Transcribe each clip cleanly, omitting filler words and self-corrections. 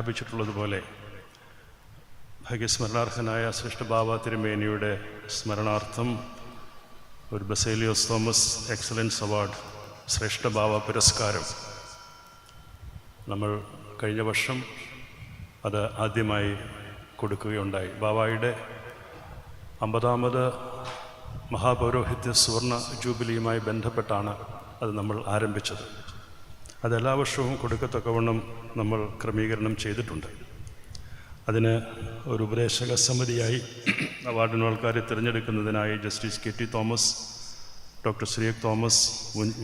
പ്രഖ്യാപിച്ചിട്ടുള്ളതുപോലെ ഭാഗ്യസ്മരണാർഹനായ ശ്രേഷ്ഠ ബാബ തിരുമേനിയുടെ സ്മരണാർത്ഥം ഒരു Baselios Thomas excellence award ശ്രേഷ്ഠ ബാബ പുരസ്കാരം നമ്മൾ കഴിഞ്ഞ വർഷം അത് ആദ്യമായി കൊടുക്കുകയുണ്ടായി. ബാബായുടെ 50ാമത് മഹാപൗരോഹിത്യ സുവർണ ജൂബിലിയുമായി ബന്ധപ്പെട്ടാണ് അത് നമ്മൾ ആരംഭിച്ചത്. അതെല്ലാ വർഷവും കൊടുക്കത്തക്കവണ്ണം നമ്മൾ ക്രമീകരണം ചെയ്തിട്ടുണ്ട്. അതിന് ഒരു ഉപദേശക സമിതിയായി അവാർഡിന് ആൾക്കാരെ തിരഞ്ഞെടുക്കുന്നതിനായി ജസ്റ്റിസ് കെ ടി തോമസ്, ഡോക്ടർ ശ്രീയക് തോമസ്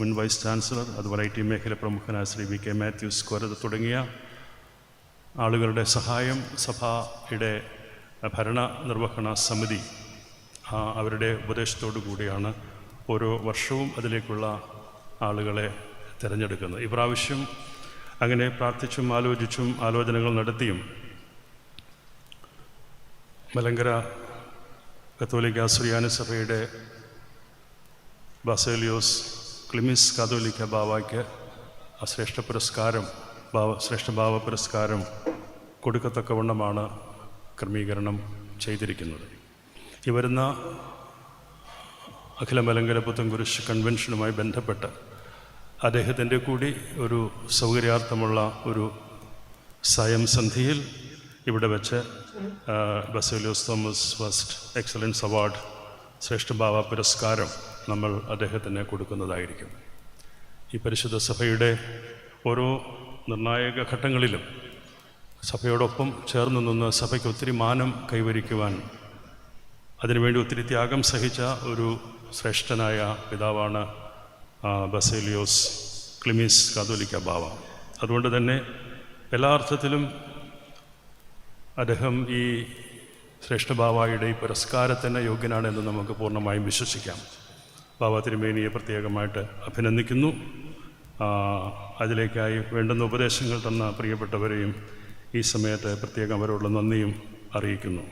മുൻ വൈസ് ചാൻസലർ, അതുപോലെ IT മേഖല പ്രമുഖനായ ശ്രീ VK മാത്യൂസ് കൊരത് തുടങ്ങിയ ആളുകളുടെ സഹായം, സഭയുടെ ഭരണ നിർവഹണ സമിതി അവരുടെ ഉപദേശത്തോടു കൂടിയാണ് ഓരോ വർഷവും അതിലേക്കുള്ള ആളുകളെ തിരഞ്ഞെടുക്കുന്നത്. ഈ പ്രാവശ്യം അങ്ങനെ പ്രാർത്ഥിച്ചും ആലോചിച്ചും ആലോചനകൾ നടത്തിയും മലങ്കര കത്തോലിക്ക സുറിയാനി സഭയുടെ ബസേലിയോസ് ക്ലിമിസ് കാതോലിക്ക ബാവയ്ക്ക് ശ്രേഷ്ഠ ബാവ പുരസ്കാരം കൊടുക്കത്തക്കവണ്ണമാണ് ക്രമീകരണം ചെയ്തിരിക്കുന്നത്. ഈ വരുന്ന അഖില മലങ്കര പുത്തൻകുരിശ് കൺവെൻഷനുമായി ബന്ധപ്പെട്ട് അദ്ദേഹത്തിൻ്റെ കൂടി ഒരു സൗകര്യാർത്ഥമുള്ള ഒരു സന്ധിയിൽ ഇവിടെ വെച്ച് Baselios Thomas first excellence award ശ്രേഷ്ഠ ബാവ പുരസ്കാരം നമ്മൾ അദ്ദേഹത്തിന് കൊടുക്കുന്നതായിരിക്കും. ഈ പരിശുദ്ധ സഭയുടെ ഓരോ നിർണായക ഘട്ടങ്ങളിലും സഭയോടൊപ്പം ചേർന്ന് നിന്ന് സഭയ്ക്ക് ഒത്തിരി മാനം കൈവരിക്കുവാൻ അതിനുവേണ്ടി ഒത്തിരി ത്യാഗം സഹിച്ച ഒരു ശ്രേഷ്ഠനായ പിതാവാണ് ബസേലിയോസ് ക്ലിമിസ് കാതോലിക്ക ബാവ. അതുകൊണ്ട് തന്നെ എല്ലാ അർത്ഥത്തിലും അദ്ദേഹം ഈ ശ്രേഷ്ഠ ബാവയുടെ ഈ പുരസ്കാരത്തിന് യോഗ്യനാണെന്ന് നമുക്ക് പൂർണ്ണമായും വിശ്വസിക്കാം. ബാബ തിരുമേനിയെ പ്രത്യേകമായിട്ട് അഭിനന്ദിക്കുന്നു. അതിലേക്കായി വേണ്ടുന്ന ഉപദേശങ്ങൾ തന്ന പ്രിയപ്പെട്ടവരെയും ഈ സമയത്ത് പ്രത്യേകം അവരോടുള്ള നന്ദിയും അറിയിക്കുന്നു.